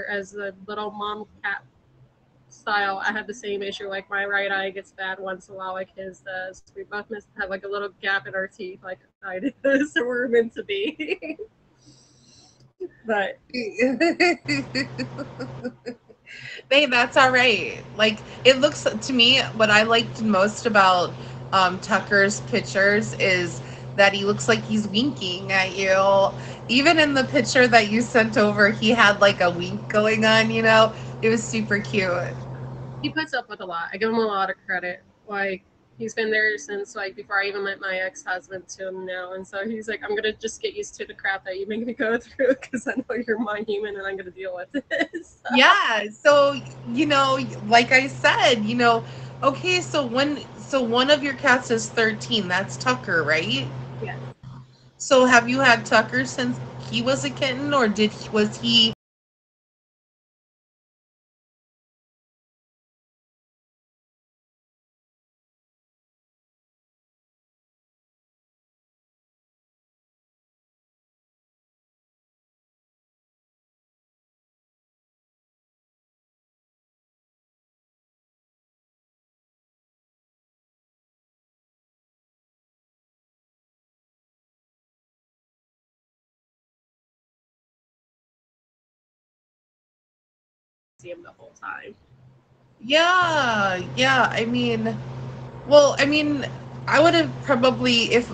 far as the little mom cat style, I have the same issue. Like my right eye gets bad once in a while, like his does. We both must have like a little gap in our teeth, like I do. So we're meant to be. But Hey, that's all right. Like it looks to me, what I liked most about Tucker's pictures is that he looks like he's winking at you. Even in the picture that you sent over, he had like a wink going on. It was super cute. he puts up with a lot. I give him a lot of credit. Like he's been there since like before I even met my ex husband to him now, and so he's like, I'm gonna just get used to the crap that you make me go through because I know you're my human and I'm gonna deal with it. So, Yeah. So like I said, okay. So one of your cats is 13. That's Tucker, right? yes. So have you had Tucker since he was a kitten, or was he See him the whole time. Yeah, yeah. I mean, I would have probably, if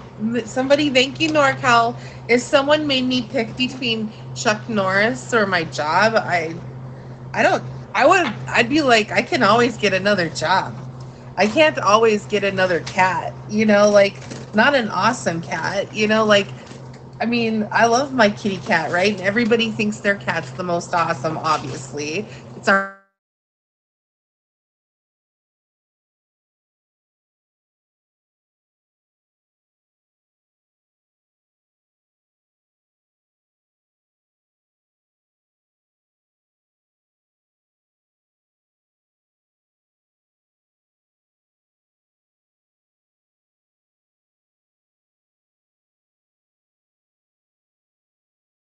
somebody, thank you, NorCal, if someone made me pick between Chuck Norris or my job, I don't, I'd be like, I can always get another job. I can't always get another cat, like, not an awesome cat, like, I mean, I love my kitty cat, right? And everybody thinks their cat's the most awesome, obviously. It's our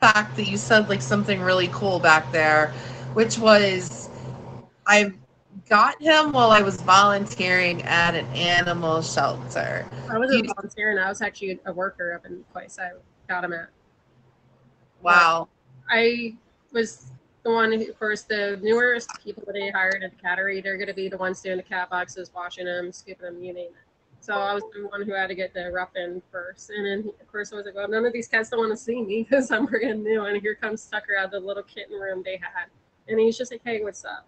fact that you said like something really cool back there, which was I got him while I was volunteering at an animal shelter. I Do you, wasn't volunteering. I was actually a worker up in the place I got him at. But wow. I was the one who, of course, the newer people that they hired at the cattery, they're going to be the ones doing the cat boxes, washing them, scooping them, you name it. So I was the one who had to get the rough end first. And then, of course, I was like, well, none of these cats don't want to see me because I'm brand new. And here comes Tucker out of the little kitten room they had. And he's just like, hey, what's up?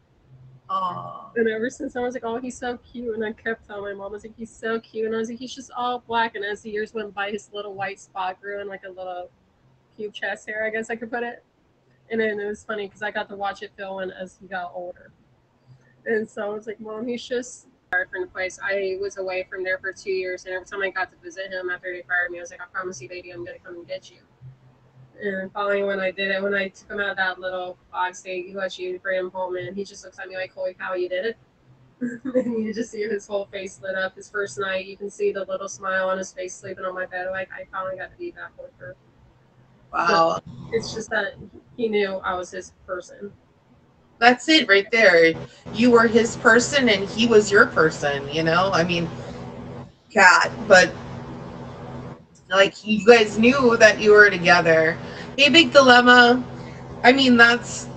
Oh, And ever since I was like, oh, he's so cute. And I kept telling my mom, I was like, he's so cute. And I was like, he's just all black. And as the years went by, his little white spot grew in like a little cube chest hair, I guess I could put it. And then it was funny because I got to watch it fill in as he got older. And so I was like, Mom, he's just from the place. I was away from there for 2 years, and every time I got to visit him after they fired me, I was like, I promise you, baby, I'm gonna come and get you. And finally, when I did it, when I took him out of that little box, they let you bring him home, and he just looks at me like, holy cow, you did it. And you just see his whole face lit up. His first night, you can see the little smile on his face sleeping on my bed. Like, I finally got to be back with her. But wow. it's just that he knew I was his person. That's it right there. You were his person and he was your person, I mean, cat, but like you guys knew that you were together. Hey, big dilemma. I mean, it's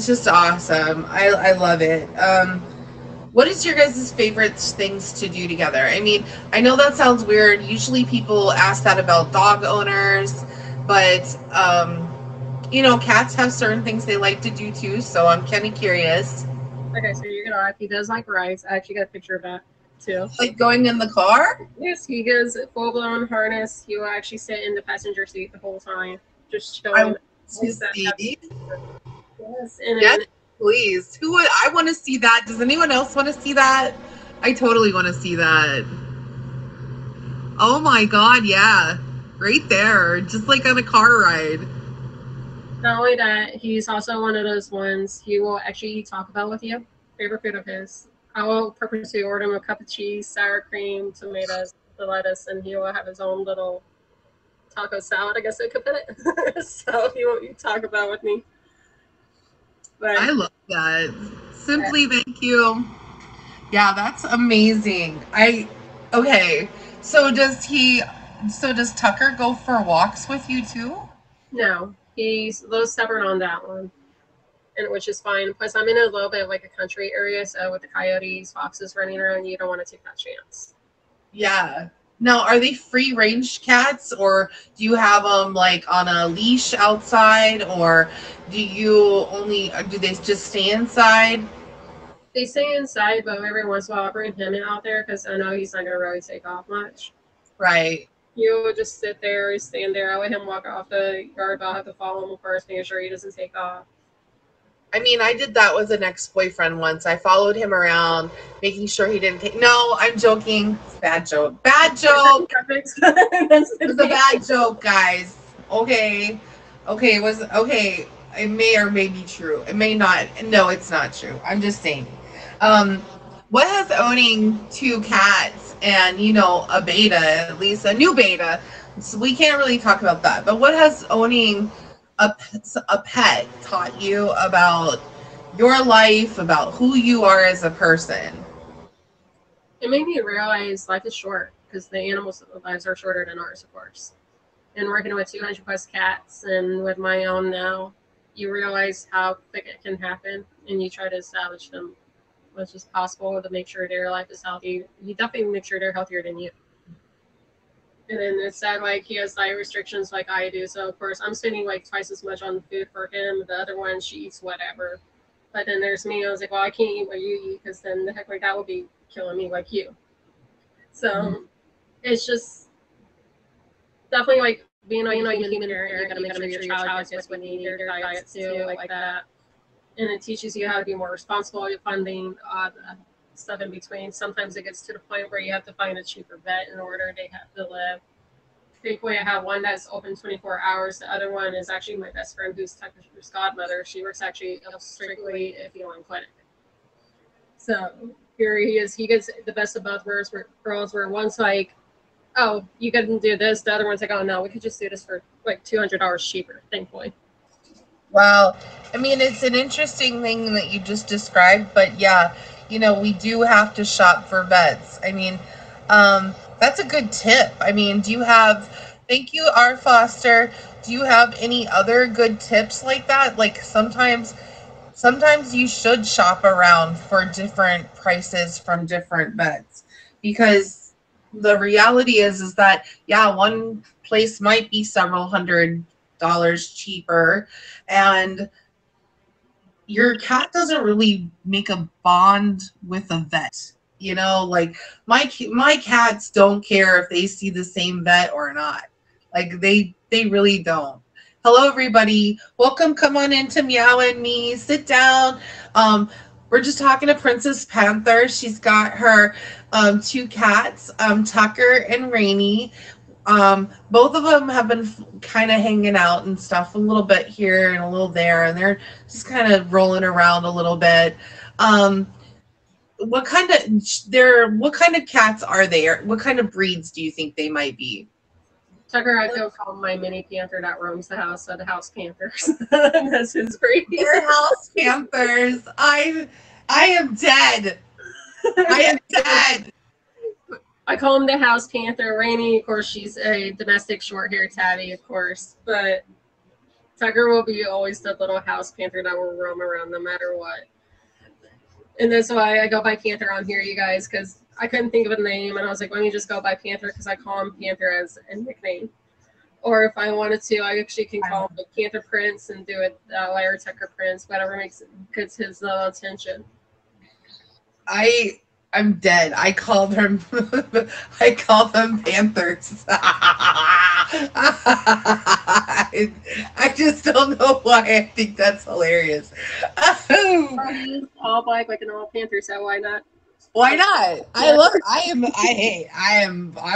just awesome. I love it. What is your guys' favorite things to do together? I mean, I know that sounds weird. Usually people ask that about dog owners, but cats have certain things they like to do too, so I'm kind of curious. Okay, so you're gonna laugh. He does like rides. I actually got a picture of that too. Like going in the car? Yes, he goes full blown harness. He will actually sit in the passenger seat the whole time, just I chilling. want to He's that happy. see. Yes, and Yes, then please. Who would I want to see that? Does anyone else want to see that? I totally want to see that. Oh my god, yeah. Right there. Just like on a car ride. not only that, he's also one of those ones he will actually eat Taco Bell with you. Favorite food of his. I will purposely order him a cup of cheese, sour cream, tomatoes, the lettuce, and he will have his own little taco salad. I guess I could put it. So he won't eat Taco Bell with me. But I love that. Simply thank you. Yeah, that's amazing. Okay. So does Tucker go for walks with you too? no, he's a little stubborn on that one, and which is fine. Plus, I'm in a little bit of like a country area, so with the coyotes, foxes running around, you don't want to take that chance. Yeah. Now, are they free range cats, or do you have them like on a leash outside, or do they just stay inside? They stay inside, but every once in a while, I'll bring him out there because I know he's not gonna really take off much. Right. You would just sit there, stand there. I let him walk off the yard, but I'll have to follow him first, making sure he doesn't take off. I mean, I did that with an ex-boyfriend once. I followed him around, making sure he didn't take. No, I'm joking. It's a bad joke. Bad joke. It was a bad joke, guys. Okay. Okay, it was okay. It may or may be true. It may not. No, it's not true. I'm just saying. Um, what has owning two cats and a beta, at least a new beta? So we can't really talk about that. But what has owning a pet taught you about your life, about who you are as a person? It made me realize life is short because the animals' lives are shorter than ours, of course. And working with 200 plus cats and with my own now, you realize how quick it can happen, and you try to establish them as much as possible to make sure their life is healthy. You definitely make sure they're healthier than you. And then it's sad, like he has diet restrictions like I do. So of course I'm spending like twice as much on food for him. The other one, she eats whatever. But then there's me. I was like, well, I can't eat what you eat because then the heck like that would be killing me like you. So it's just definitely like being like a human parent. You gotta make sure your child gets what they need, their diets too, like that. And it teaches you how to be more responsible with funding, the stuff in between. Sometimes it gets to the point where you have to find a cheaper vet in order to have to live. Thankfully, I have one that's open 24 hours. The other one is actually my best friend, who's Tucker's godmother. She works actually strictly at the clinic. So here he is. He gets the best of both worlds. Where one's like, "Oh, you can do this." The other one's like, "Oh no, we could just do this for like $200 cheaper." Thankfully. Well, I mean, it's an interesting thing that you just described, but yeah, we do have to shop for vets. I mean, that's a good tip. I mean, thank you, R. Foster. Do you have any other good tips like that? Like sometimes you should shop around for different prices from different vets, because the reality is that yeah, one place might be several $100s cheaper, and your cat doesn't really make a bond with a vet. Like my cats don't care if they see the same vet or not. Like they really don't. Hello everybody. Welcome. Come on into Meow and Me. Sit down. We're just talking to Princess Panther. She's got her two cats, Tucker and Rainy. Both of them have been kind of hanging out and stuff, a little bit here and a little there, and they're just kind of rolling around a little bit. Um, what kind of cats are they? Or what kind of breeds do you think they might be? Tucker, I go call my mini panther that roams the house, so the house panthers. That's his breed. They're house panthers. I am dead. I am dead. I call him the house panther. Rainy, of course, she's a domestic short hair tabby, of course, but Tucker will be always the little house panther that will roam around no matter what. And that's why I go by Panther on here, you guys, because I couldn't think of a name, and I was like, let me just go by Panther because I call him Panther as a nickname. Or if I wanted to, I actually can call him the Panther Prince and do it Larry Tucker Prince, whatever gets his attention. I'm dead. I called them I call them panthers. I just don't know why I think that's hilarious. All black like an all panther, so why not? Why not? I'm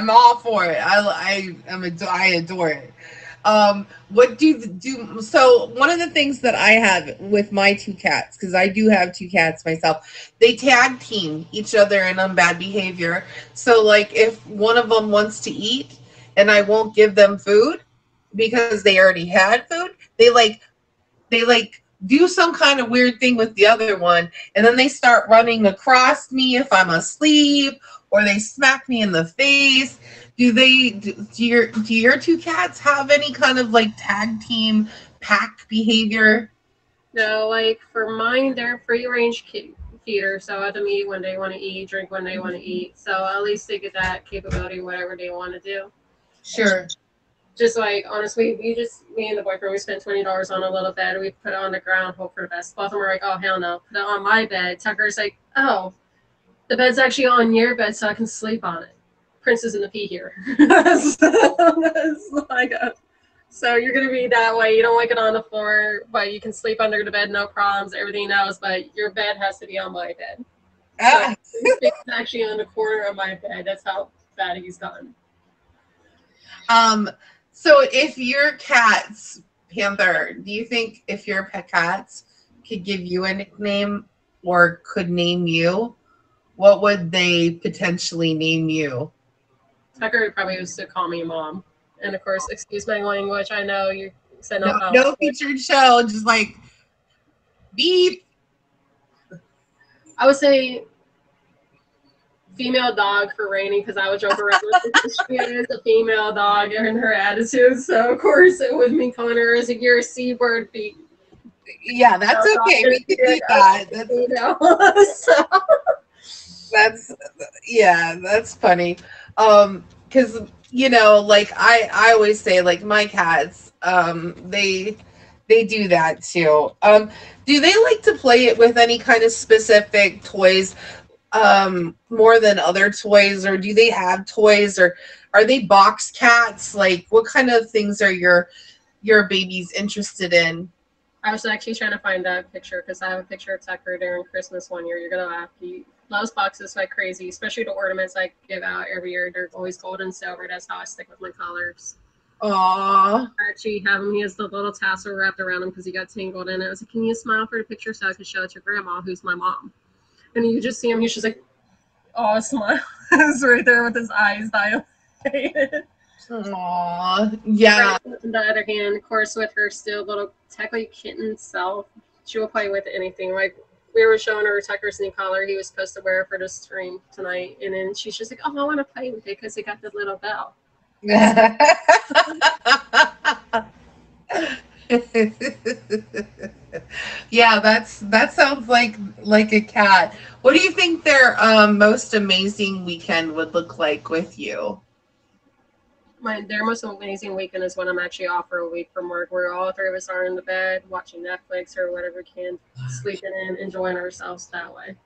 all for it. I adore it. What do so one of the things that I have with my two cats, because I do have two cats myself, they tag team each other in on bad behavior. So like if one of them wants to eat and I won't give them food because they already had food, they like do some kind of weird thing with the other one, and then they start running across me if I'm asleep, or they smack me in the face. Do your two cats have any kind of like tag team pack behavior? No, like for mine, they're free range feeders, so let them eat when they want to eat, drink when they want to eat. So at least they get that capability, whatever they want to do. Sure. Just like honestly, me and the boyfriend, we spent $20 on a little bed. We put it on the ground, hope for the best. Both of them were like, "Oh hell no!" Put it on my bed. Tucker's like, "Oh, the bed's actually on your bed, so I can sleep on it." Princess in the pea here. That's like so you're gonna be that way. You don't like it on the floor, but you can sleep under the bed, no problems. Everything else, but your bed has to be on my bed. So Ah. it's actually on the corner of my bed. That's how bad he's gone. So if your cats, Panther, do you think if your pet cats could give you a nickname or could name you, what would they potentially name you? Tucker probably used to call me mom, and of course, excuse my language. I know you said no No, foul no language. featured show, just like beep. I would say female dog for Rainy because I would joke around with her. She is a female dog in her attitude. So, of course, it was me calling her as a you're a seabird beat. Yeah, that's okay. We can do that. That's funny. Because like I always say, like my cats, they do that too. Do they like to play it with any kind of specific toys, more than other toys, or do they have toys, or are they box cats? Like, what kind of things are your babies interested in? I was actually trying to find that picture because I have a picture of Tucker during Christmas one year. You're going to laugh. He loves boxes like crazy, especially the ornaments I give out every year. They're always gold and silver. That's how I stick with my colors. Aww. I actually have him. He has the little tassel wrapped around him because he got tangled in it. I was like, "Can you smile for the picture so I can show it to grandma, who's my mom?" And you just see him. He's just like, "Oh, smile." It's right there with his eyes dilated. Aww. Yeah. On the other hand, of course, with her still little technically kitten self, she will play with anything. Like we were showing her Tucker's new collar he was supposed to wear for the stream tonight, and then she's just like, "Oh, I want to play with it because it got the little bell." Yeah, that sounds like a cat. What do you think their most amazing weekend would look like with you? Their most amazing weekend is when I'm actually off for a week from work, where all three of us are in the bed watching Netflix or whatever we can, sleeping in, enjoying ourselves that way.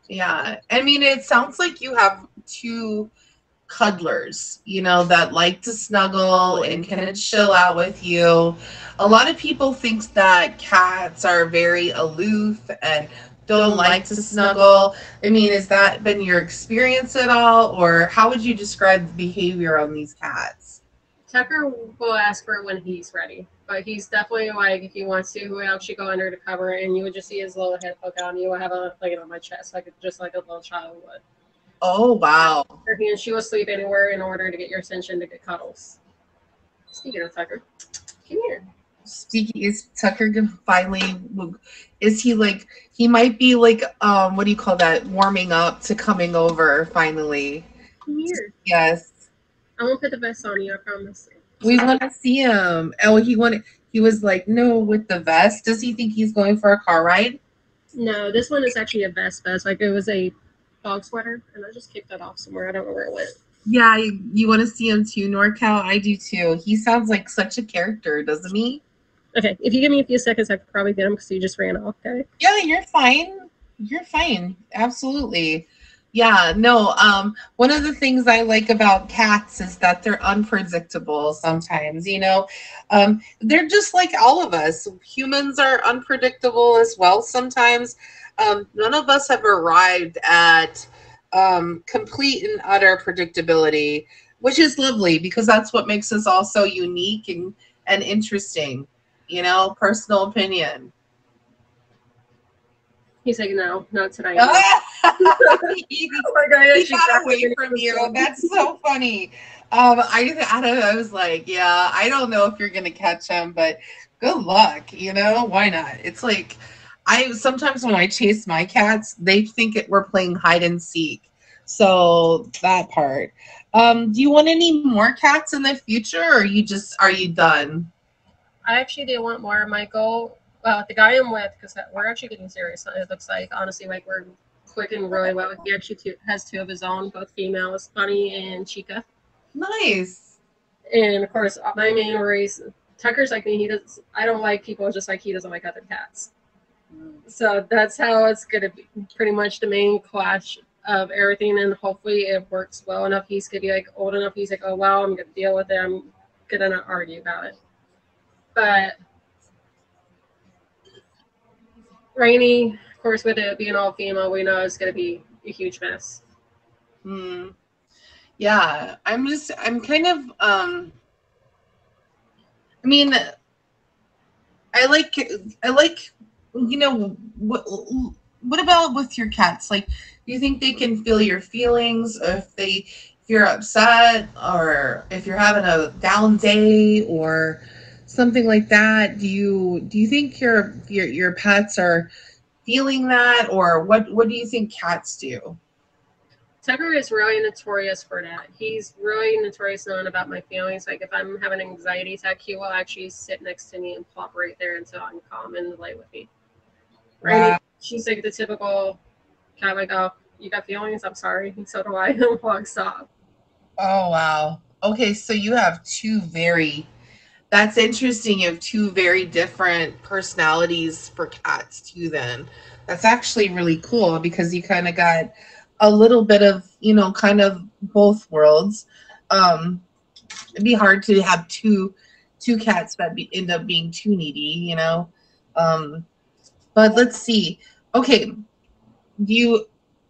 Yeah, I mean, it sounds like you have two cuddlers, that like to snuggle and kind of chill out with you. A lot of people think that cats are very aloof and don't like to snuggle. I mean, has that been your experience at all, or how would you describe the behavior on these cats? Tucker will ask for it when he's ready, but he's definitely like if he wants to, he'll actually go under the cover, and you would just see his little head poke out, and you would have a like it on my chest, like just like a little child would. Oh, wow. And she will sleep anywhere in order to get your attention to get cuddles. Speaking of Tucker, come here. Speaking, is Tucker gonna finally, is he like, he might be like, what do you call that, warming up to coming over finally? Come here. Yes. I won't put the vest on you, I promise. We want to see him. Oh, he was like, no, with the vest. Does he think he's going for a car ride? No, this one is actually a vest. Like it was a dog sweater, and I just kicked that off somewhere. I don't know where it went. Yeah, you want to see him too, NorCal? I do too. He sounds like such a character, doesn't he? Okay, if you give me a few seconds, I could probably get him because you just ran off, okay? Yeah, you're fine. You're fine. Absolutely. Yeah, no, one of the things I like about cats is that they're unpredictable sometimes, they're just like all of us. Humans are unpredictable as well sometimes. None of us have arrived at complete and utter predictability, which is lovely because that's what makes us all so unique and interesting, personal opinion. He's like, no, not tonight. He got away from you. That's so funny. I was like, yeah, I don't know if you're gonna catch him, but Good luck, you know? Why not? It's like I sometimes when I chase my cats, they think we're playing hide and seek. So that part. Do you want any more cats in the future, or are you done? I actually do want more. My goal, well, the guy I'm with, because we're actually getting serious. It looks like honestly, like we're clicking really well. He actually has two of his own, both females, Bunny and Chica. Nice. And of course, my main worries. Tucker's like me. He does. I don't like people just like he doesn't like other cats. So that's how it's gonna be. Pretty much the main clash of everything, and hopefully it works well enough. He's gonna be like old enough. He's like, oh wow, I'm gonna deal with it. I'm gonna not argue about it. But Rainy, of course, with it being all female, we know it's gonna be a huge mess. Hmm. Yeah, I'm kind of I mean, I like I like you know what about with your cats? Like, do you think they can feel your feelings if you're upset or if you're having a down day or something like that? Do you think your pets are feeling that, or what do you think cats do? Tucker is really notorious for that. He's really notorious knowing about my feelings. Like if I'm having an anxiety attack, he will actually sit next to me and plop right there until I'm calm and lay with me. Rainy, Wow. she's like the typical cat, like, oh, you got feelings? I'm sorry. So do I. And walks off. Oh wow. Okay, so you have two very that's interesting. You have two very different personalities for cats too then. That's actually really cool because you kind of got a little bit of, kind of both worlds. Um it'd be hard to have two cats that end up being too needy. Um but let's see. Okay, do you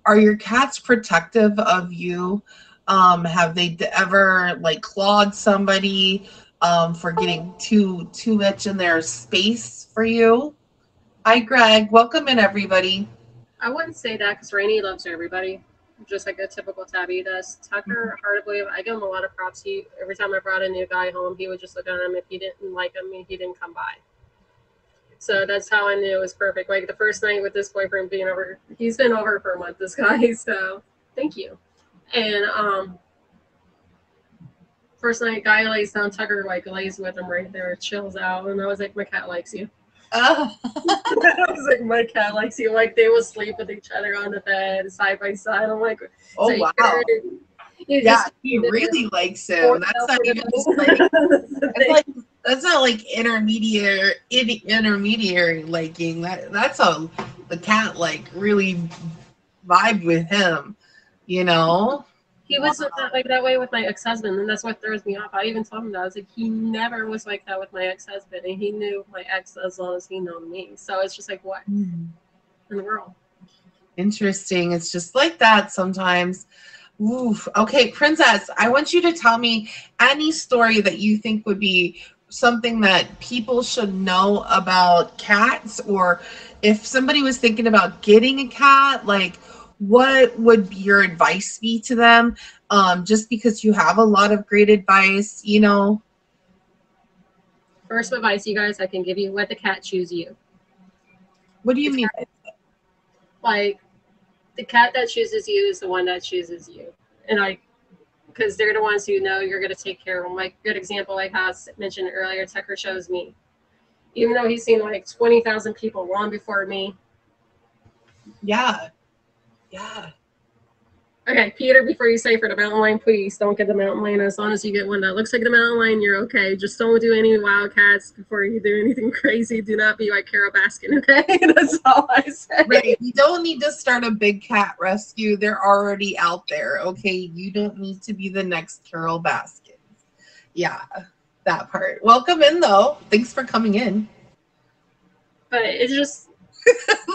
are your cats protective of you? Have they ever like clawed somebody for getting too much in their space for you? Hi, Greg. Welcome in, everybody. I wouldn't say that because Rainy loves everybody, just like a typical tabby does. Tucker, hard to believe, I give him a lot of props. He every time I brought a new guy home, he would just look at him. If he didn't like him, he didn't come by. So that's how I knew it was perfect. Like the first night with this boyfriend being over, he's been over for a month. This guy, so thank you. And first night, guy lays down, Tucker like lays with him right there, chills out, and I was like, my cat likes you. Oh, I was like, my cat likes you. Like they will sleep with each other on the bed side by side. I'm like, so oh wow. you Yeah, just he really likes him. forced That's out not for even just like the that's like that's not like intermediary liking. That's a the cat like really vibe with him, you know? He was like that way with my ex husband, and that's what throws me off. I even told him that I was like, he never was like that with my ex husband, and he knew my ex as long as he knew me. So it's just like, what in the world? Interesting. It's just like that sometimes. Oof. Okay, Princess, I want you to tell me any story that you think would be something that people should know about cats, or if somebody was thinking about getting a cat, like what would your advice be to them? Just because you have a lot of great advice. First advice, you guys, I can give you: let the cat choose you. What do you The mean? cat, like the cat that chooses you is the one that chooses you, and because they're the ones who know you're going to take care of them. Like good example, like how I mentioned earlier, Tucker shows me. Even though he's seen like 20,000 people long before me. Yeah. Yeah. Okay, Peter, before you say for the mountain lion, please don't get the mountain lion. As long as you get one that looks like the mountain lion, you're okay. Just don't do any wildcats before you do anything crazy. Do not be like Carol Baskin, okay? That's all I say. Right. You don't need to start a big cat rescue. They're already out there. Okay. You don't need to be the next Carol Baskin. Yeah, that part. Welcome in, though. Thanks for coming in. But it's just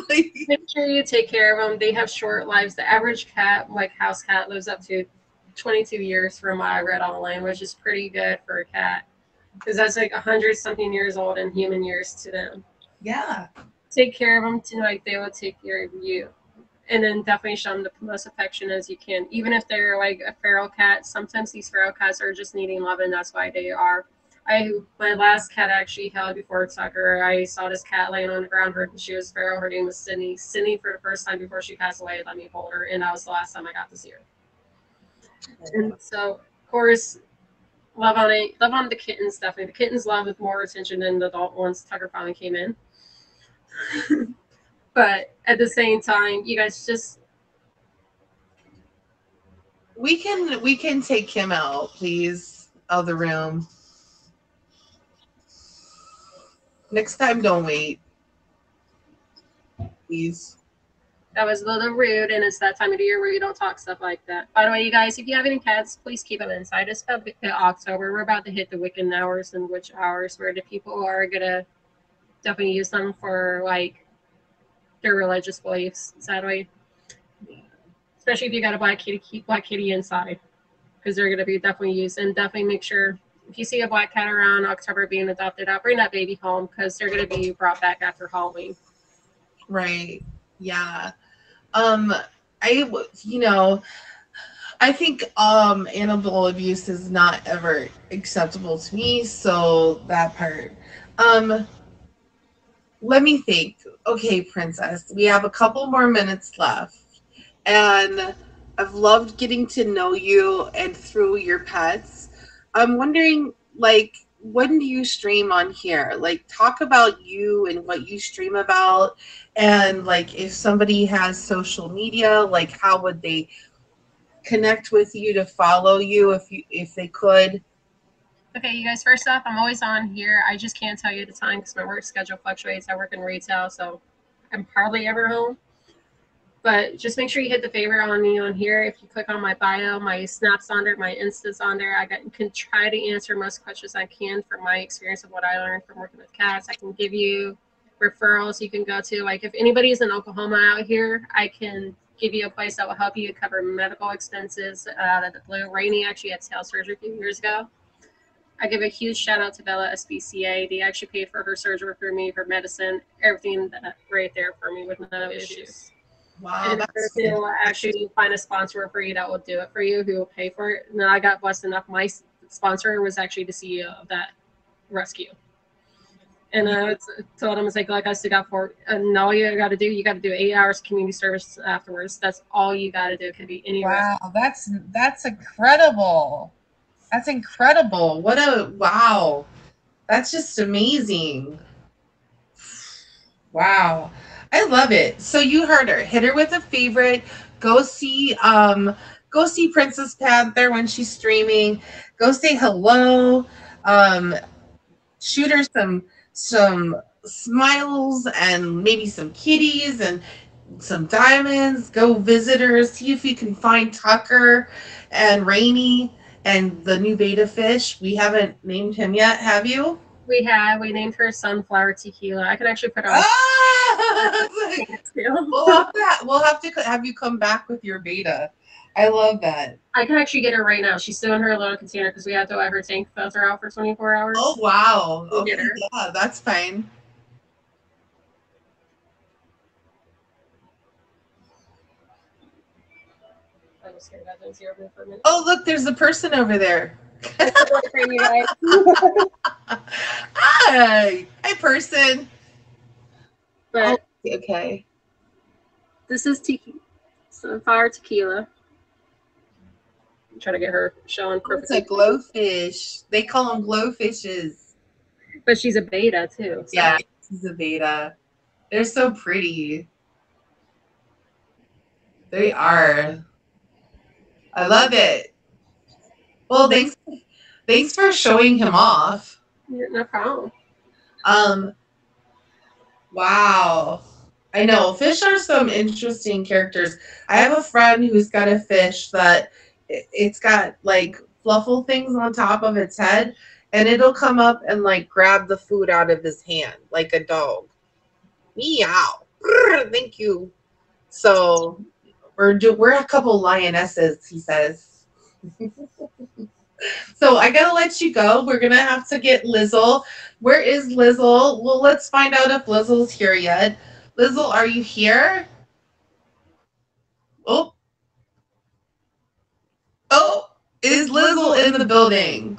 make sure you take care of them. They have short lives. The average cat, like house cat, lives up to 22 years from what I read online, which is pretty good for a cat. Because that's like 100 something years old in human years to them. Yeah. Take care of them to like they will take care of you. And then definitely show them the most affection as you can. Even if they're like a feral cat, sometimes these feral cats are just needing love, and that's why they are My last cat I actually held before Tucker. I saw this cat laying on the ground. She was feral. Her name was Sydney. Sydney, for the first time before she passed away, let me hold her, and that was the last time I got to see her. And so, of course, love on the kittens. Definitely, the kittens love with more attention than the adult ones. Tucker finally came in, but at the same time, you guys just We can take him out, please, of the room. Next time, don't wait, please. that was a little rude, and it's that time of the year where you don't talk stuff like that. By the way, you guys, if you have any cats, please keep them inside. It's about October. We're about to hit the Wiccan hours and witch hours where the people are gonna definitely use them for like their religious beliefs. Sadly, especially if you got a black kitty, keep black kitty inside because they're gonna be definitely used. And definitely make sure if you see a black cat around October being adopted out, bring that baby home because they're gonna be brought back after Halloween. Right. Yeah. Um, you know, I think animal abuse is not ever acceptable to me, so that part. Um, Let me think. Okay, princess, we have a couple more minutes left. And I've loved getting to know you and through your pets. I'm wondering, like, when do you stream on here? Like, talk about you and what you stream about. And, like, if somebody has social media, like, how would they connect with you to follow you if they could? Okay, you guys, first off, I'm always on here. I just can't tell you the time because my work schedule fluctuates. I work in retail, so I'm hardly ever home. But just make sure you hit the favorite on me on here. If you click on my bio, my Snap's on there, my Insta's on there. Can try to answer most questions I can from my experience of what I learned from working with cats. I can give you referrals you can go to. Like if anybody's in Oklahoma out here, I can give you a place that will help you cover medical expenses out of the blue. Rainey actually had tail surgery a few years ago. I give a huge shout out to Bella SBCA. They actually paid for her surgery for me, her medicine, everything right there for me with no issues. Wow, And that's they'll actually find a sponsor for you that will do it for you, who will pay for it. And then I got blessed enough. My sponsor was actually the CEO of that rescue. And I told him, it's like I still got four. And all you got to do, you got to do 8 hours community service afterwards. That's all you got to do. It could be any wow. That's incredible. That's incredible. What a wow. That's just amazing. Wow. I love it. So you heard her. Hit her with a favorite. Go see go see Princess Panther when she's streaming. Go say hello. Um Shoot her some smiles and maybe some kitties and some diamonds. Go visit her. See if you can find Tucker and Rainy and the new beta fish. We haven't named him yet, have you? We named her Sunflower Tequila. I can actually put on Ah! too. We'll have to have you come back with your beta. I love that. I can actually get her right now. She's still in her little container because we have to let her tank filter out for 24 hours. Oh wow. We'll Okay, get her. yeah, that's fine. I was scared about those 0 for a minute. Oh look, there's a person over there. It's a boyfriend, you guys. Hi, hi person. But Oh, okay. this is Sunflower Tequila. I'm trying to get her showing Oh, it's a perfectly. glowfish. They call them glowfishes. But she's a beta too. So. Yeah, this is a beta. They're so pretty. They are. I love it. Well, thanks for showing him off. Yeah, no problem. Um, wow. I know fish are some interesting characters. I have a friend who's got a fish that it's got like fluffle things on top of its head, and it'll come up and like grab the food out of his hand like a dog. Meow. Brr, thank you. So we're a couple lionesses, he says. So I gotta let you go. We're gonna have to get Lizzle. Where is Lizzle? Well, let's find out if Lizzle's here yet. Lizzle, are you here? Oh, oh, is Lizzle in the building?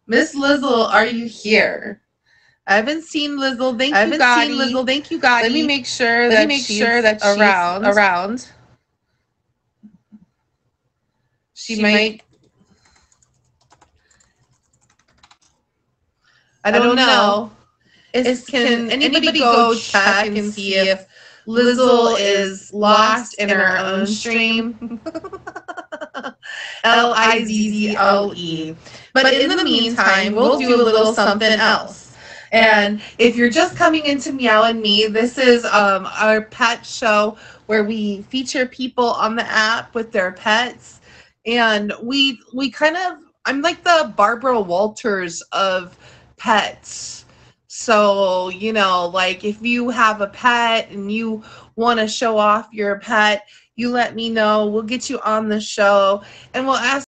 Miss Lizzle, are you here? I haven't seen Lizzle. Thank you, Gotti. Thank you, Gotti. Let me make sure that she's around. She might. I don't know. Can anybody go check and see if Lizzle is lost in her own stream? Lizzle. But in the meantime, we'll do a little something else. And if you're just coming into Meow and Me, this is our pet show where we feature people on the app with their pets. And we kind of, I'm like the Barbara Walters of pets. So, you know, like if you have a pet and you want to show off your pet, you let me know. We'll get you on the show and we'll ask.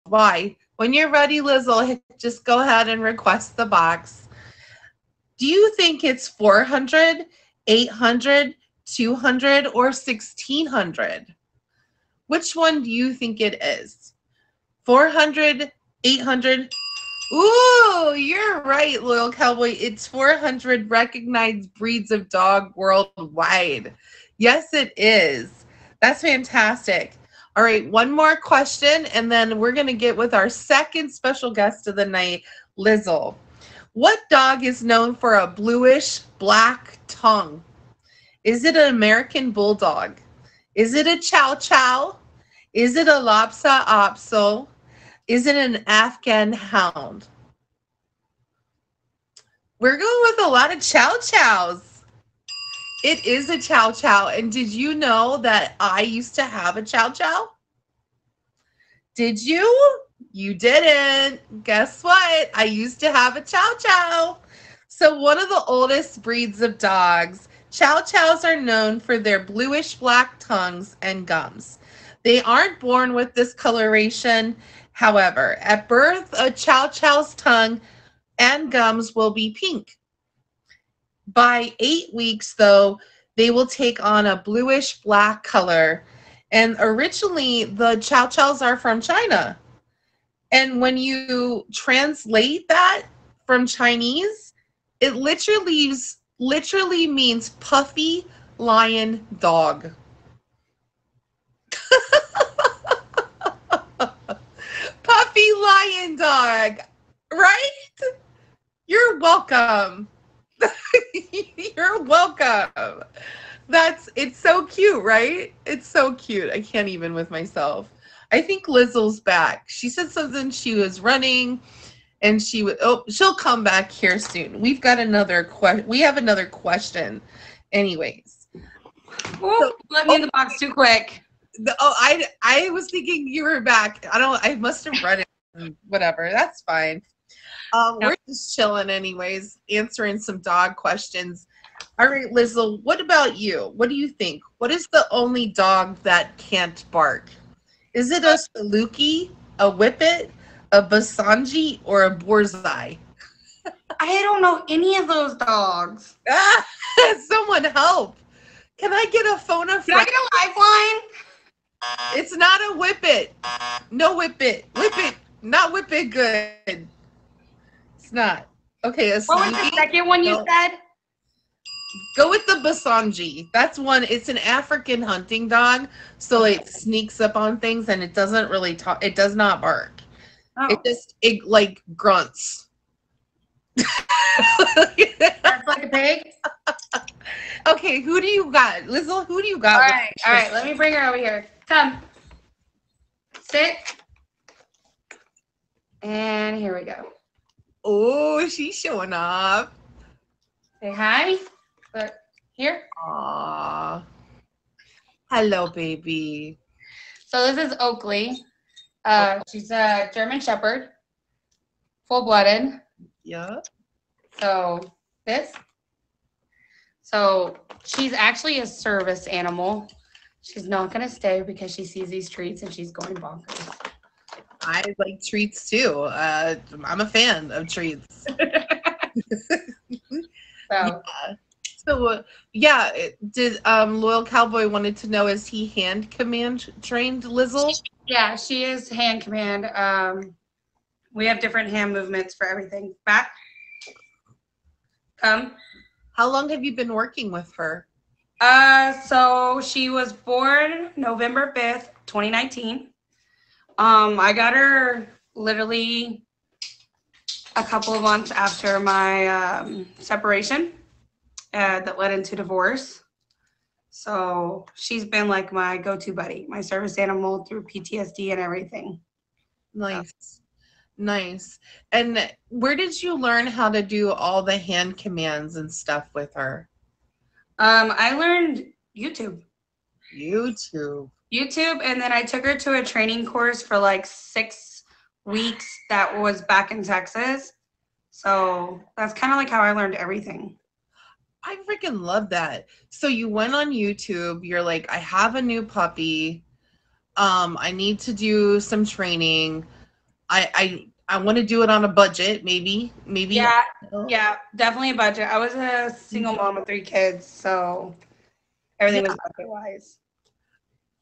Why? When you're ready, Lizzle, just go ahead and request the box. Do you think it's 400, 800, 200, or 1600? Which one do you think it is? 400, 800? Ooh, you're right, Loyal Cowboy. It's 400 recognized breeds of dog worldwide. Yes, it is. That's fantastic. All right, one more question, and then we're going to get with our second special guest of the night, Lizzle. What dog is known for a bluish black tongue? Is it an American Bulldog? Is it a Chow Chow? Is it a Lhasa Apso? Is it an Afghan Hound? We're going with a lot of Chow Chows. It is a Chow Chow. And did you know that I used to have a Chow Chow? Did you? You didn't. Guess what? I used to have a Chow Chow. So one of the oldest breeds of dogs, Chow Chows are known for their bluish black tongues and gums. They aren't born with this coloration. However, at birth, a Chow Chow's tongue and gums will be pink. By 8 weeks, though, they will take on a bluish black color. And originally, the Chow Chows are from China. And when you translate that from Chinese, it literally means puffy lion dog. Puffy lion dog, right? You're welcome. You're welcome. It's so cute, right? It's so cute. I can't even with myself. I think Lizzle's back. She said something. She was running and she'll come back here soon. We've got another question. We have another question. Anyways. So, let me in the box too quick. I was thinking you were back. I must have read it. Whatever. That's fine. We're just chilling anyways, answering some dog questions. All right, Lizzle, what about you? What do you think? What is the only dog that can't bark? Is it a Saluki, a Whippet, a Basanji, or a Borzai? I don't know any of those dogs. Someone help. Can I get a phone a friend? Can I get a lifeline? It's not a Whippet. No Whippet. Whippet. Not Whippet good. It's not. Okay, a What was the second one you said? Go with the Basanji. That's one. It's an African hunting dog, so it sneaks up on things and it doesn't really talk. It does not bark. Oh. It like grunts. That's like a pig. Okay, who do you got, Lizzle? Who do you got? All right. Let me bring her over here. Come, sit, and here we go. Oh, she's showing off. Say hi. Look here. Aww. Hello, baby. So this is Oakley. She's a German Shepherd. full-blooded. Yeah. So this. So she's actually a service animal. She's not going to stay because she sees these treats and she's going bonkers. I like treats too. I'm a fan of treats. So So yeah, did Loyal Cowboy wanted to know, is he hand command trained, Lizzle? yeah, she is hand command. We have different hand movements for everything. Back. Come. How long have you been working with her? So she was born November 5th, 2019. I got her literally a couple of months after my separation that led into divorce. So she's been like my go-to buddy, my service animal through PTSD and everything. Nice. Nice. And where did you learn how to do all the hand commands and stuff with her? I learned YouTube. YouTube, and then I took her to a training course for like 6 weeks that was back in Texas. So that's kind of like how I learned everything. I freaking love that. So you went on YouTube, you're like, I have a new puppy. I need to do some training. I want to do it on a budget, maybe. Yeah, definitely a budget. I was a single mom with 3 kids, so everything was budget wise.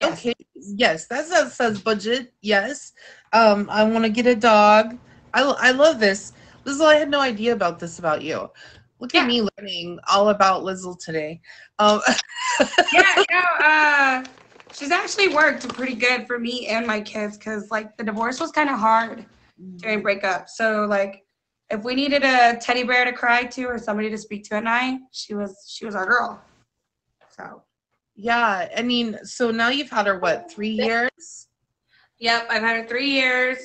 Yes. Okay, yes, that says budget. Yes, I want to get a dog. I love this, Lizzle. I had no idea about this about you. Look at me learning all about Lizzle today. She's actually worked pretty good for me and my kids because like the divorce was kind of hard during breakup. So like if we needed a teddy bear to cry to or somebody to speak to at night, she was our girl. So yeah, I mean, so now you've had her what, 3 years? Yep, I've had her 3 years,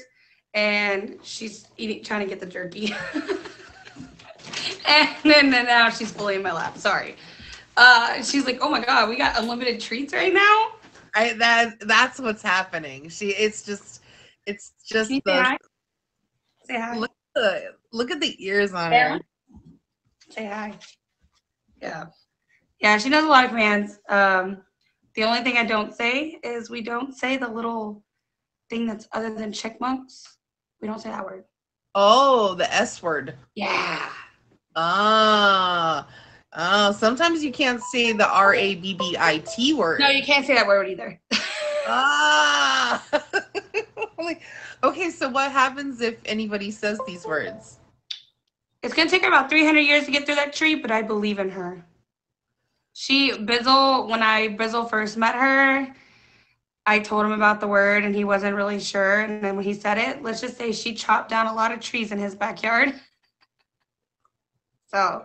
and she's trying to get the jerky. and then now she's fully in my lap. Sorry. She's like, oh my god, we got unlimited treats right now. That's what's happening. It's just Can you say hi? Say hi. Look at the ears on her. Say hi. Yeah, she knows a lot of commands. The only thing I don't say is we don't say the little thing that's other than chickmunks. We don't say that word. Oh, the S word. Yeah. Sometimes you can't say the RABBIT word. No, you can't say that word either. Okay, so what happens if anybody says these words? It's going to take her about 300 years to get through that tree, but I believe in her. When Bizzle first met her, I told him about the word and he wasn't really sure. And then when he said it, let's just say she chopped down a lot of trees in his backyard. So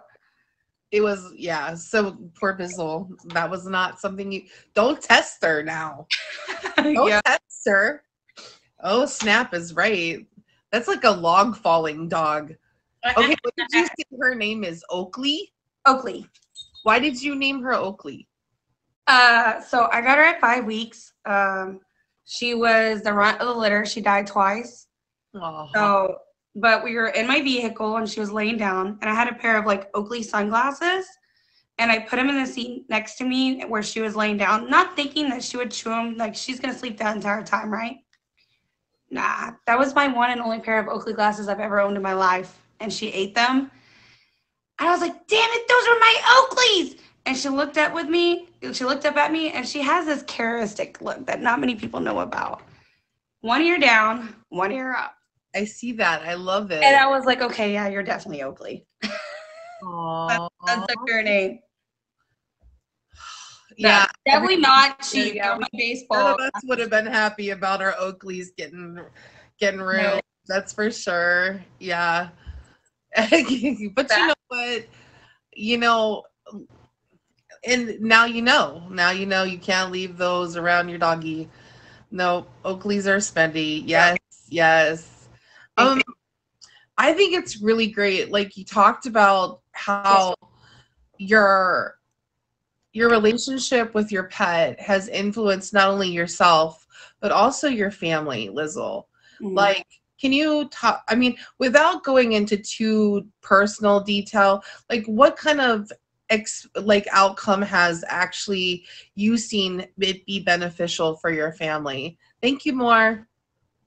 it was, so poor Bizzle. That was not something don't test her now. Don't test her. Oh, Snap is right. That's like a log falling dog. Okay, what did you say her name is? Oakley? Oakley. Why did you name her Oakley? So I got her at 5 weeks. She was the runt of the litter. She died twice. So, but we were in my vehicle and she was laying down and I had a pair of like Oakley sunglasses and I put them in the seat next to me where she was laying down, not thinking that she would chew them. Like she's going to sleep that entire time, right? Nah, that was my one and only pair of Oakley glasses I've ever owned in my life. And she ate them. And I was like, damn it, those are my Oakleys. And she looked up at me and she has this characteristic look that not many people know about. One ear down, one ear up. I see that. I love it. And I was like, okay, yeah, you're definitely Oakley. That's her name. Yeah. Definitely not cheap. Yeah, baseball. None of us would have been happy about our Oakleys getting ruined. No. That's for sure. Yeah. But you know what? And now you know you can't leave those around your doggy. No, Oakleys are spendy. Yes. I think it's really great. Like you talked about how your relationship with your pet has influenced not only yourself but also your family, Lizzle. Mm-hmm. Like can you talk, I mean, without going into too personal detail, like what kind of outcome has actually you seen it be beneficial for your family? Thank you, more.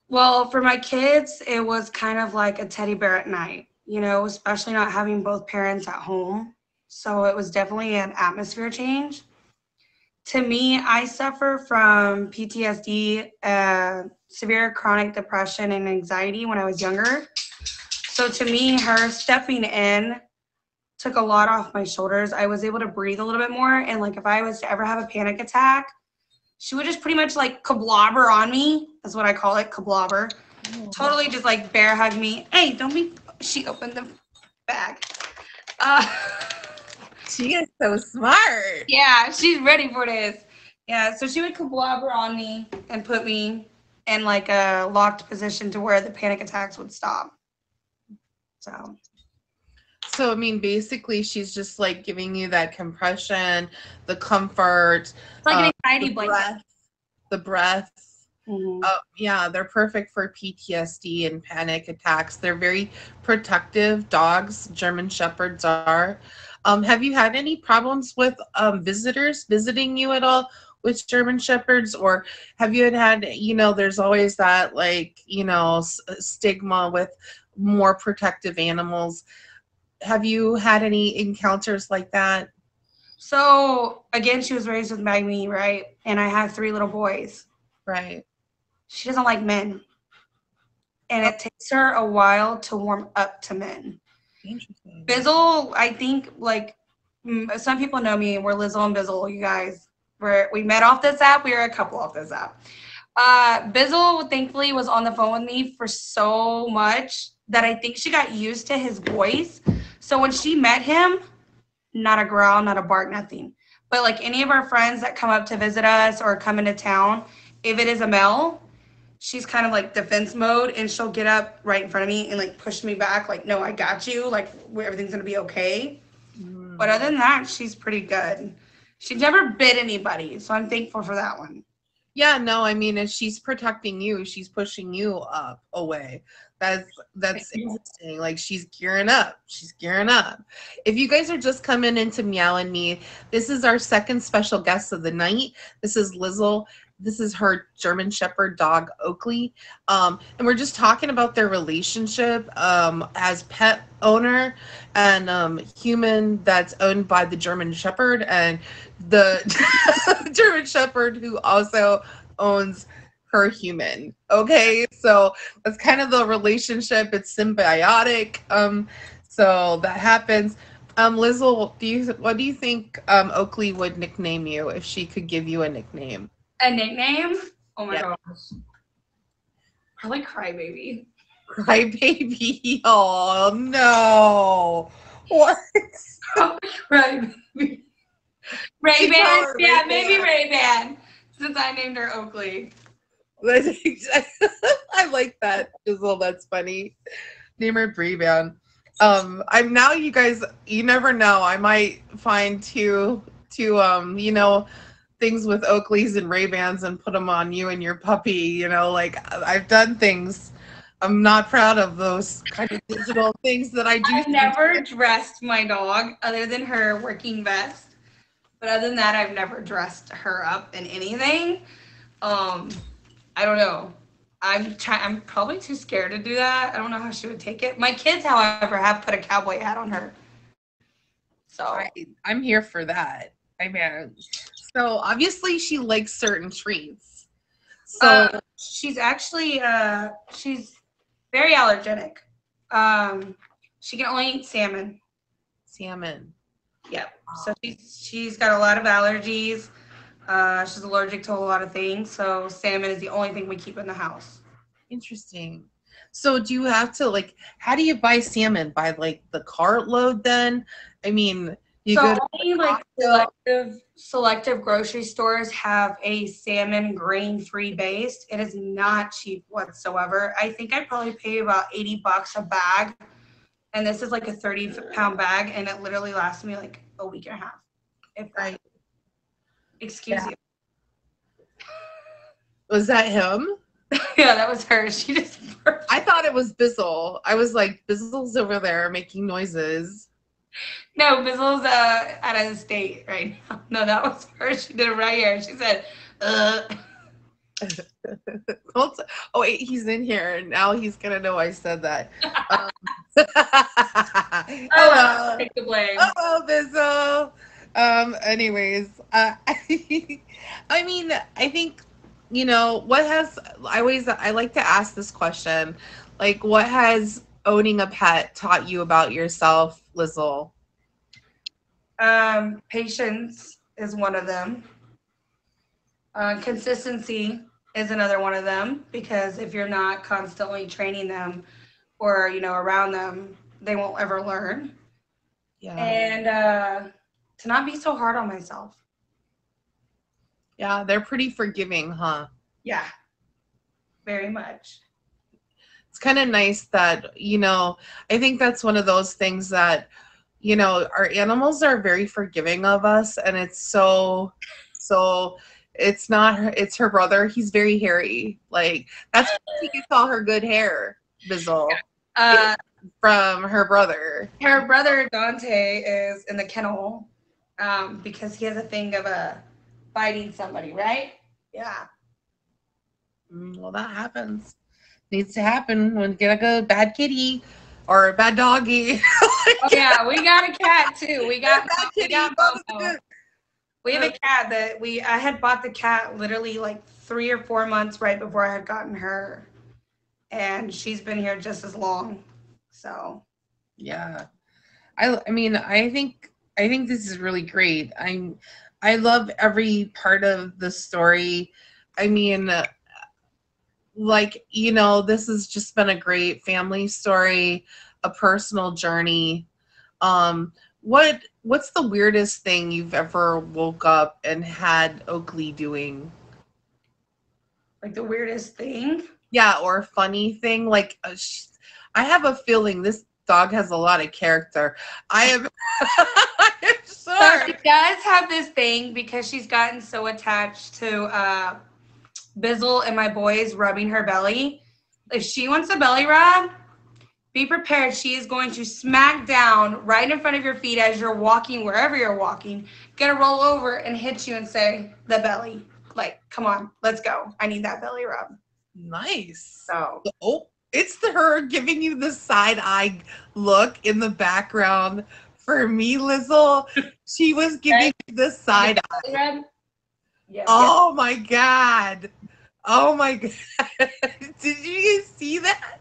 Well, for my kids, it was kind of like a teddy bear at night, you know, especially not having both parents at home. So it was definitely an atmosphere change. To me, I suffer from PTSD, severe chronic depression, and anxiety when I was younger. So to me, her stepping in took a lot off my shoulders. I was able to breathe a little bit more. And like if I was to ever have a panic attack, she would just pretty much like kablobber on me. That's what I call it, kablobber. Totally just like bear hug me. Hey, don't be. She opened the bag. She is so smart. Yeah, she's ready for this. Yeah, so she would kablobber on me and put me in like a locked position to where the panic attacks would stop. So I mean, basically, she's just like giving you that compression, the comfort, it's like an anxiety the blanket. The breath. Mm-hmm. Yeah, they're perfect for PTSD and panic attacks. They're very protective dogs. German Shepherds are. Have you had any problems with visitors visiting you at all with German Shepherds, or have you had, you know, there's always that like, you know, stigma with more protective animals. Have you had any encounters like that? So again, she was raised with me, right? And I have 3 little boys. Right. She doesn't like men. And it takes her a while to warm up to men. Interesting. Bizzle, I think, like, some people know me. We're Lizzle and Bizzle, you guys. We met off this app. We were a couple off this app. Bizzle, thankfully, was on the phone with me for so much that I think she got used to his voice. So when she met him, not a growl, not a bark, nothing. But like any of our friends that come up to visit us or come into town, if it is a male, she's kind of like defense mode, and she'll get up right in front of me and like push me back, like, no, I got you, like everything's gonna be okay. But other than that, she's pretty good. She's never bit anybody, so I'm thankful for that one. Yeah, no, I mean, if she's protecting you, she's pushing you up away. That's interesting. Like she's gearing up. She's gearing up. If you guys are just coming into Meow and Me, this is our second special guest of the night. This is Lizzle. This is her German Shepherd dog, Oakley. And we're just talking about their relationship as pet owner and human that's owned by the German Shepherd, and the German Shepherd who also owns her human. Okay, so that's kind of the relationship. It's symbiotic. So that happens. Lizzle, what do you think Oakley would nickname you if she could give you a nickname? A nickname? Oh my Yeah. gosh. Probably Crybaby. Crybaby. Oh no. What? Crybaby. Ray-Ban? Yeah, maybe Ray-Ban. Since I named her Oakley. I like that, Jizzle. That's funny. Name her Ray-Ban. I'm now, you guys, you never know. I might find two you know, things with Oakleys and Ray-Bans and put them on you and your puppy, you know, like I've done things. I'm not proud of those kind of digital things that I do. I've never dressed my dog other than her working vest. But other than that, I've never dressed her up in anything. I don't know. I'm probably too scared to do that. I don't know how she would take it. My kids, however, have put a cowboy hat on her. So I'm here for that. I mean, so obviously she likes certain treats. So she's actually she's very allergenic. She can only eat salmon. Salmon. Yep. So she's got a lot of allergies. She's allergic to a lot of things. So salmon is the only thing we keep in the house. Interesting. So do you have to, like, how do you buy salmon? By like the cartload then? I mean, you so go to only like selective grocery stores have a salmon grain-free base. It is not cheap whatsoever. I think I probably pay about $80 a bag. And this is like a 30-pound bag, and it literally lasts me like a week and a half. If right. Excuse you. Was that him? Yeah, that was her. She just burped. I thought it was Bizzle. I was like, Bizzle's over there making noises. No, Bizzle's out of the state right now. No, that was her. She did it right here. She said, Oh wait, he's in here, and now he's gonna know I said that. Hello, take the blame. hello, Bizzle. Anyways, I mean, I think what has I like to ask this question, like, what has owning a pet taught you about yourself, Lizzle? Patience is one of them. Consistency is another one of them, because if you're not constantly training them or around them, they won't ever learn. Yeah. And to not be so hard on myself. Yeah, they're pretty forgiving, huh? Yeah, very much. It's kind of nice that, I think that's one of those things that, our animals are very forgiving of us, and it's so it's not her, it's her brother. He's very hairy. Like, that's what you call her good hair, Bizzle. From her brother. Her brother Dante is in the kennel because he has a thing of biting somebody, right? Yeah. Well, that happens. Needs to happen when you get a bad kitty or a bad doggy. Oh yeah, we got a cat too. We got Momo. We have a cat that I had bought the cat literally like 3 or 4 months right before I had gotten her, and she's been here just as long. So yeah, I mean, I think this is really great. I love every part of the story. I mean, like, this has just been a great family story, a personal journey. What's the weirdest thing you've ever woke up and had Oakley doing? Like the weirdest thing? Yeah, or a funny thing. Like, I have a feeling this dog has a lot of character. I'm sure. So she does have this thing because she's gotten so attached to Bizzle and my boys rubbing her belly. If she wants a belly rub, be prepared. She is going to smack down right in front of your feet as you're walking, wherever you're walking, gonna roll over and hit you and say, the belly. Like, come on, let's go. I need that belly rub. Nice. So, it's her giving you the side eye look in the background. For me, Lizzle, she was giving you the side eye. Yeah. Oh my God. Oh my God. Did you guys see that?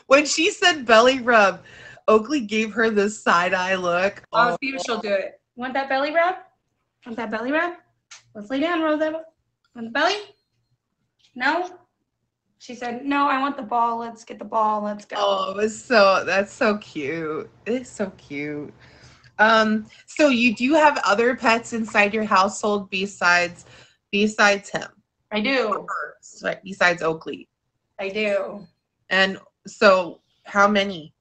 When she said belly rub, Oakley gave her the side eye look. I'll see if she'll do it. Want that belly rub? Want that belly rub? Let's lay down, Rosa. Want the belly? No? She said, no, I want the ball. Let's get the ball. Let's go. Oh, that's so cute. It's so cute. So you do have other pets inside your household besides him? I do. Besides Oakley? I do. And so how many?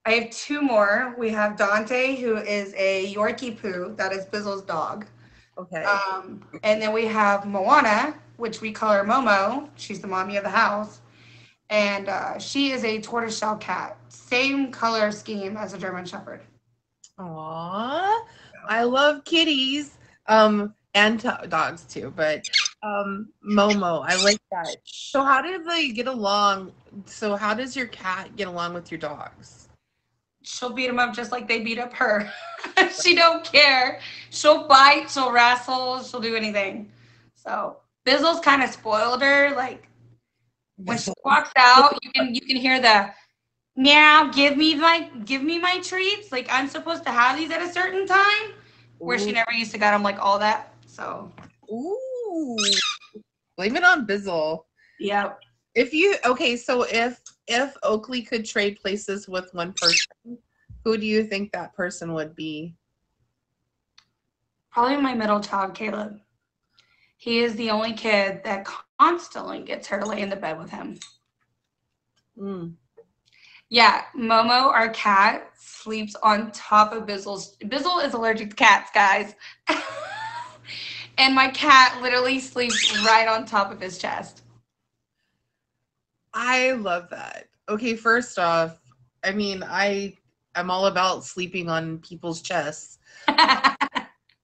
I have 2 more. We have Dante, who is a Yorkie Poo. That is Bizzle's dog. Okay. And then we have Moana, which we call her Momo. She's the mommy of the house. And she is a tortoiseshell cat. Same color scheme as a German Shepherd. Aww. I love kitties. And dogs too, but Momo, I like that. So how did they get along? So how does your cat get along with your dogs? She'll beat them up just like they beat up her. She don't care. She'll bite, she'll wrestle, she'll do anything. So Bizzle's kind of spoiled her. Like when she walks out, you can hear the meow, give me my treats. Like I'm supposed to have these at a certain time, where she never used to get them like all that. So blame it on Bizzle. Yep. So if Oakley could trade places with one person, who do you think that person would be? Probably my middle child, Caleb. He is the only kid that constantly gets her to lay in the bed with him. Yeah, Momo, our cat, sleeps on top of Bizzle's. Bizzle is allergic to cats, guys. And my cat literally sleeps right on top of his chest. I love that. Okay, first off, I mean, I'm all about sleeping on people's chests.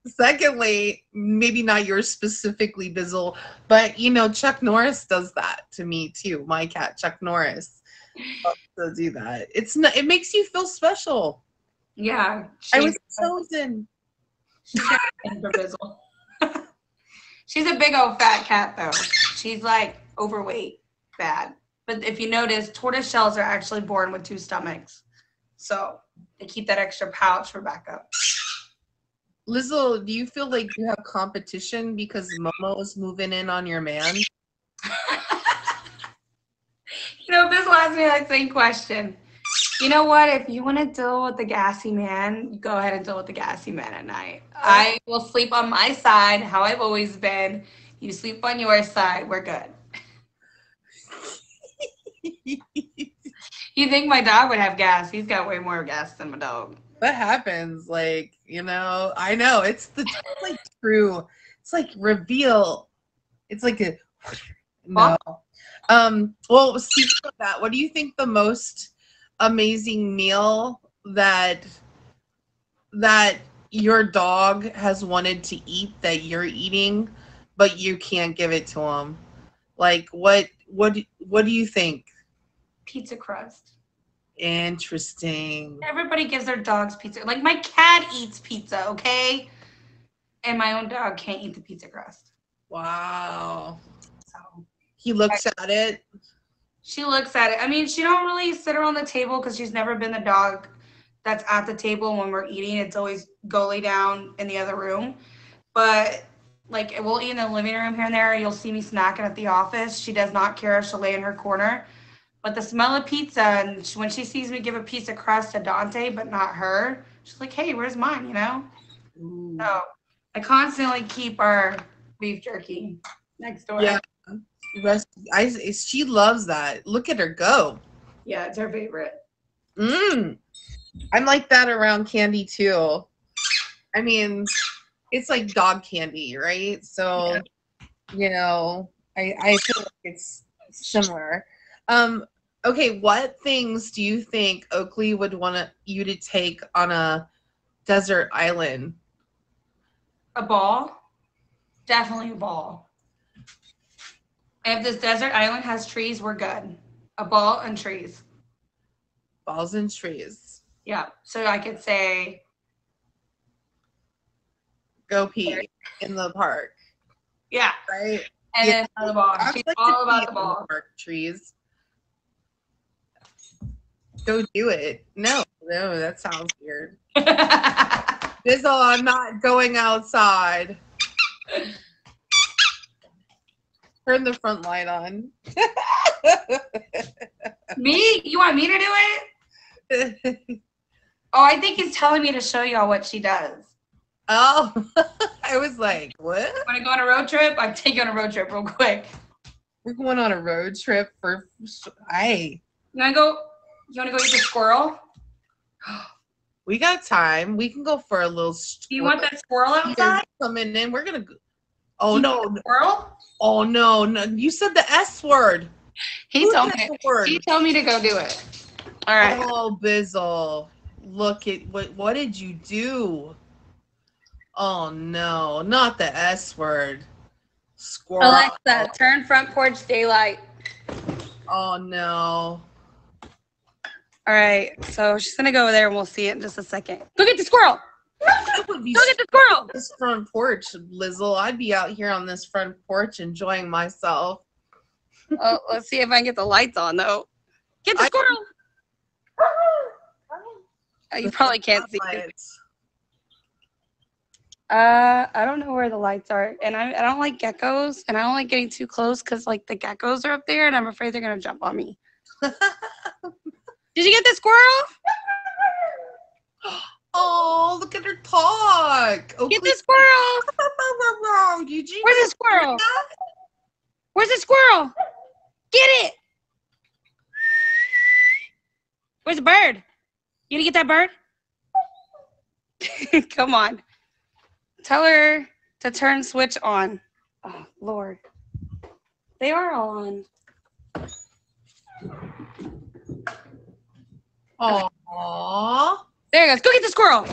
Secondly, maybe not yours specifically, Bizzle, but you know, Chuck Norris does that to me too. My cat, Chuck Norris, loves to do that. It's not. It makes you feel special. Yeah, I was chosen. She's got a for Bizzle. She's a big old fat cat though. She's like overweight, bad. But if you notice, tortoise shells are actually born with 2 stomachs, so they keep that extra pouch for backup. Lizzle, do you feel like you have competition because Momo is moving in on your man? Bizzle asked me that same question. You know what? If you want to deal with the gassy man, go ahead and deal with the gassy man at night. I will sleep on my side, how I've always been. You sleep on your side, we're good. You think my dog would have gas? He's got way more gas than my dog. That happens, like, you know. I know it's like true. It's like reveal. It's like a no. Well, speaking of that, what do you think the most amazing meal that your dog has wanted to eat that you're eating, but you can't give it to him? Like, what do you think? Pizza crust. Interesting. Everybody gives their dogs pizza. Like my cat eats pizza, okay? And my own dog can't eat the pizza crust. Wow. So He looks at it. she looks at it. I mean, she don't really sit around the table because she's never been the dog that's at the table when we're eating. It's always go lay down in the other room. But like we'll eat in the living room here and there. You'll see me snacking at the office. She does not care if she'll lay in her corner. But the smell of pizza, and when she sees me give a piece of crust to Dante, but not her, she's like, hey, where's mine, you know? Ooh. So I constantly keep our beef jerky next door. Yeah. She loves that. Look at her go. Yeah, it's her favorite. I'm like that around candy too. I mean, it's like dog candy, right? So, you know, I feel like it's similar. Okay, what things do you think Oakley would want you to take on a desert island? A ball? Definitely a ball. And if this desert island has trees, we're good. A ball and trees. Balls and trees. Yeah. So I could say, go pee in the park. Yeah. Right? And then the ball. She's all about the ball. The park trees. Go do it. No, that sounds weird. Bizzle, I'm not going outside. Turn the front light on. Me? You want me to do it? Oh, I think he's telling me to show y'all what she does. Oh, I was like, what? Want to go on a road trip? I'm taking you on a road trip real quick. We're going on a road trip for, hey. You want to go eat the squirrel? We got time. We can go for a little squirrel. Do you want that squirrel outside? Coming in. We're going to go. Oh, no. Squirrel? Oh, no. You said the S word. He told me to go do it. All right. Oh, Bizzle. Look at what did you do? Oh no, not the S word. Squirrel. Alexa, turn front porch daylight. Oh no. All right, so she's gonna go over there and we'll see it in just a second. Go get the squirrel. Go get the squirrel. This front porch, Lizzle. I'd be out here on this front porch enjoying myself. Oh, let's see if I can get the lights on though. Get the squirrel. Oh, you probably can't see it. I don't know where the lights are, and I don't like geckos, and I don't like getting too close because like the geckos are up there, and I'm afraid they're gonna jump on me. Did you get the squirrel? Oh, look at her talk. Get the squirrel. Where's the squirrel? Where's the squirrel? Get it. Where's the bird? You gonna get that bird? Come on. Tell her to turn switch on. Oh, Lord. They are all on. Aww. There he goes. Go get the squirrel.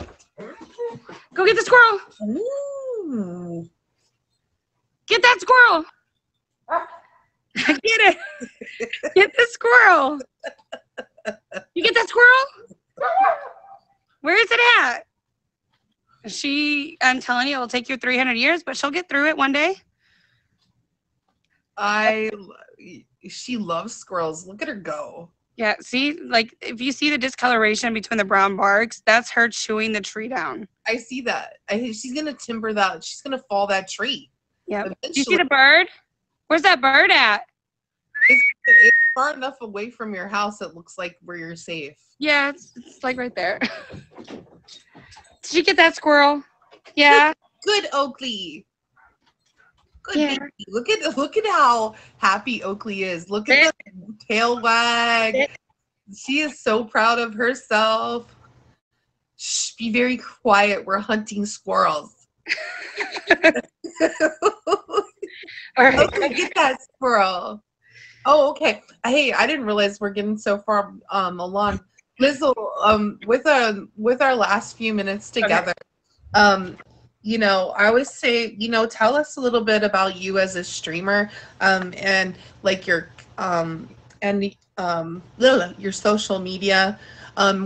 Go get the squirrel. Ooh. Get that squirrel. Get it. Get the squirrel. You get that squirrel? Where is it at? I'm telling you, it'll take you 300 years, but she'll get through it one day. She loves squirrels. Look at her go. Yeah, see, like if you see the discoloration between the brown barks, that's her chewing the tree down. I see that. She's gonna timber that. She's gonna fall that tree. Yeah. Do you see the bird? Where's that bird at? It's far enough away from your house. It looks like where you're safe. Yeah, it's like right there. Did you get that squirrel? Yeah. Good Oakley. Good Yeah. baby. Look at how happy Oakley is. Look at the tail wag. She is so proud of herself. Shh, be very quiet. We're hunting squirrels. All right. Okay, get that squirrel. Oh, okay. Hey, I didn't realize we're getting so far along. Lizzle, with our last few minutes together, you know, I always say, you know, tell us a little bit about you as a streamer, and like your your social media,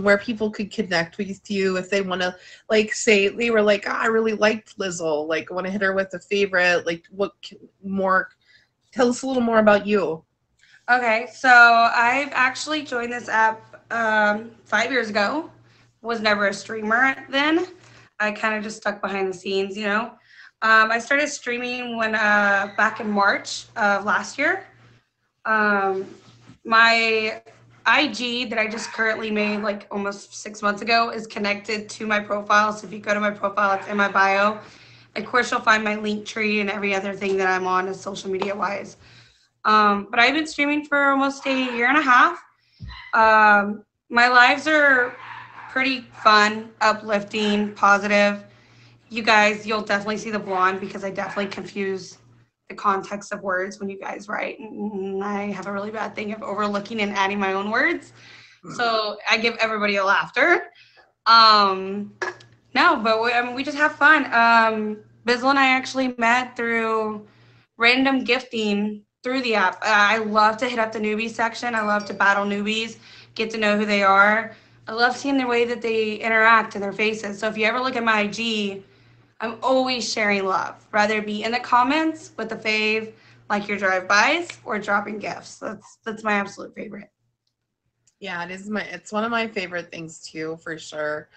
where people could connect with you if they want to, like, say they were like, I really liked Lizzle, like, want to hit her with a favorite, like, tell us a little more about you. Okay, so I've actually joined this app 5 years ago. Was never a streamer then. I kind of just stuck behind the scenes, you know. I started streaming when back in March of last year. My IG that I just currently made like almost 6 months ago is connected to my profile. So if you go to my profile, it's in my bio. Of course, you'll find my link tree and every other thing that I'm on as social media wise. But I've been streaming for almost a year and a half. My lives are pretty fun, uplifting, positive. You guys, you'll definitely see the blonde because I definitely confuse the context of words when you guys write. And I have a really bad thing of overlooking and adding my own words. So I give everybody a laughter. No, but we just have fun. Bizzle and I actually met through random gifting through the app. I love to hit up the newbie section. I love to battle newbies, get to know who they are. I love seeing the way that they interact in their faces. So if you ever look at my IG, I'm always sharing love, rather it be in the comments with the fave, like your drive-bys, or dropping gifts. That's my absolute favorite. Yeah, it's one of my favorite things too, for sure.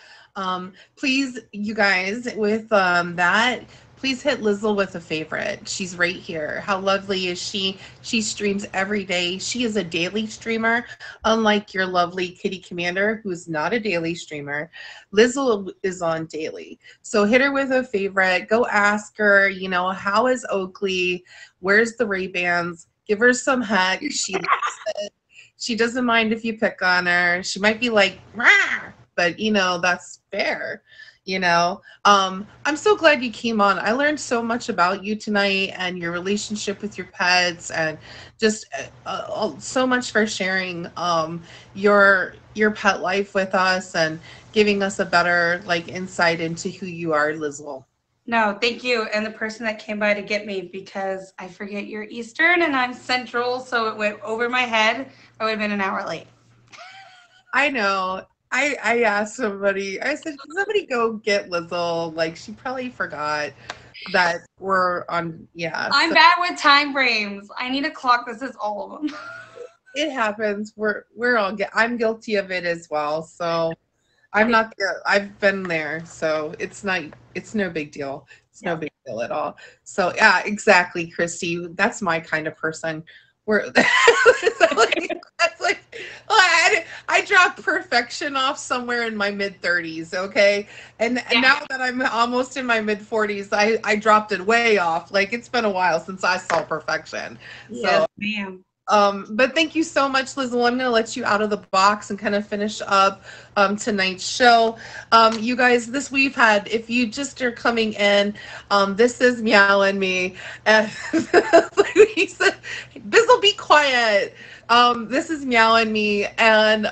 Please, you guys, with that, please hit Lizzle with a favorite. She's right here. How lovely is she? She streams every day. She is a daily streamer, unlike your lovely Kitty Commander, who's not a daily streamer. Lizzle is on daily. So hit her with a favorite. Go ask her, you know, how is Oakley? Where's the Ray-Bans? Give her some heck. She loves it. She doesn't mind if you pick on her. She might be like, rah, but, you know, that's fair. You know, I'm so glad you came on. I learned so much about you tonight and your relationship with your pets, and just so much for sharing your pet life with us and giving us a better insight into who you are, Lizzle. No, thank you. And the person that came by to get me, because I forget you're Eastern and I'm Central, so it went over my head. I would have been an hour late. I know. I asked somebody, I said, can somebody go get Lizzle? Like, she probably forgot that we're on, yeah. I'm bad with time frames. I need a clock that says all of them. It happens. I'm guilty of it as well. So I've been there. So it's no big deal. It's no big deal at all. So yeah, exactly, Christy. That's my kind of person. I dropped perfection off somewhere in my mid-30s, okay? And now that I'm almost in my mid-40s, I dropped it way off. Like, it's been a while since I saw perfection. Yes, ma'am. But thank you so much, Lizzle. I'm going to let you out of the box and kind of finish up tonight's show. You guys, if you just are coming in, this is Meow and Me. He said, Bizzle, be quiet. This is Meow and Me. And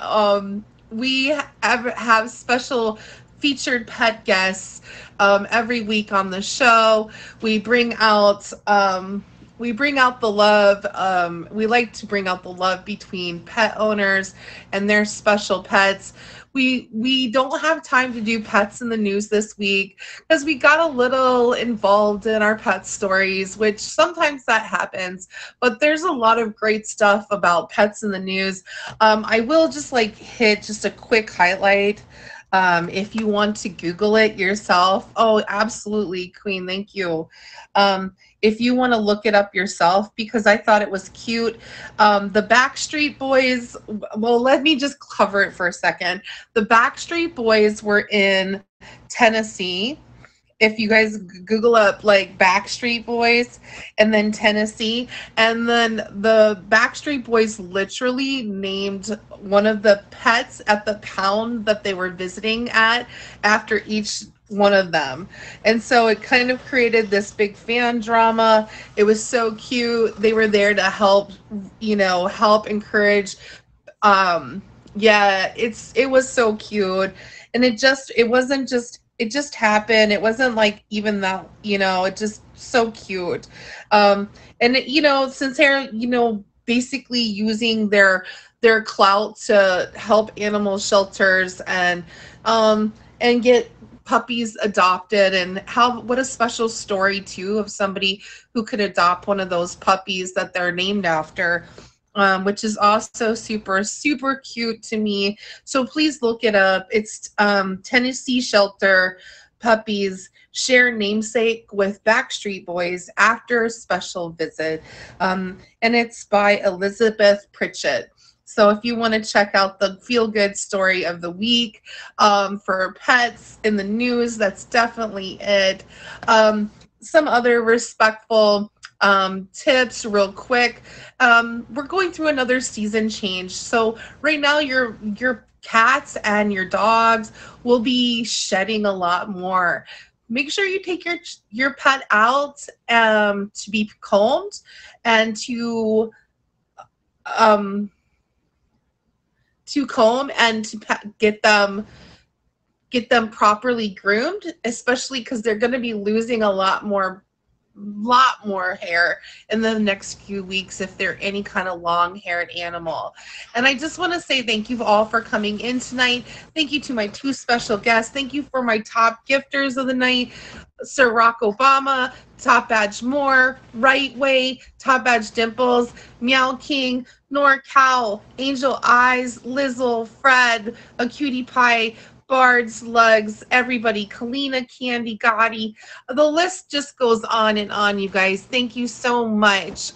we have special featured pet guests every week on the show. We bring out the love. We like to bring out the love between pet owners and their special pets. We don't have time to do pets in the news this week because we got a little involved in our pet stories, which sometimes that happens. But there's a lot of great stuff about pets in the news. I will just like hit just a quick highlight. If you want to Google it yourself. Oh, absolutely, Queen. Thank you. If you want to look it up yourself, because I thought it was cute. The Backstreet Boys, well, let me just cover it for a second. The Backstreet Boys were in Tennessee. If you guys Google up like Backstreet Boys and then Tennessee, and then the Backstreet Boys literally named one of the pets at the pound that they were visiting at after each one of them. And so it kind of created this big fan drama. It was so cute. They were there to help, help encourage. Yeah, it was so cute. And it just happened. It wasn't like even that, it just so cute. And since they're, basically using their clout to help animal shelters and get puppies adopted, and what a special story too of somebody who could adopt one of those puppies that they're named after. Which is also super, super cute to me. So please look it up. It's Tennessee Shelter Puppies Share Namesake with Backstreet Boys After Special Visit. And it's by Elizabeth Pritchett. So if you want to check out the feel-good story of the week for pets in the news, that's definitely it. Some other respectful tips real quick. We're going through another season change. So right now your cats and your dogs will be shedding a lot more. Make sure you take your pet out to be combed and to comb and to get them properly groomed, especially because they're going to be losing a lot more hair in the next few weeks if they're any kind of long-haired animal. And I just want to say thank you all for coming in tonight. Thank you to my two special guests. Thank you for my top gifters of the night, Sir Barack Obama, Top Badge Moore, Right Way, Top Badge Dimples, Meow King, NorCal, Angel Eyes, Lizzle, Fred, a Cutie Pie, Bards, Lugs, everybody, Kalina, Candy, Gotti. The list just goes on and on, you guys. Thank you so much.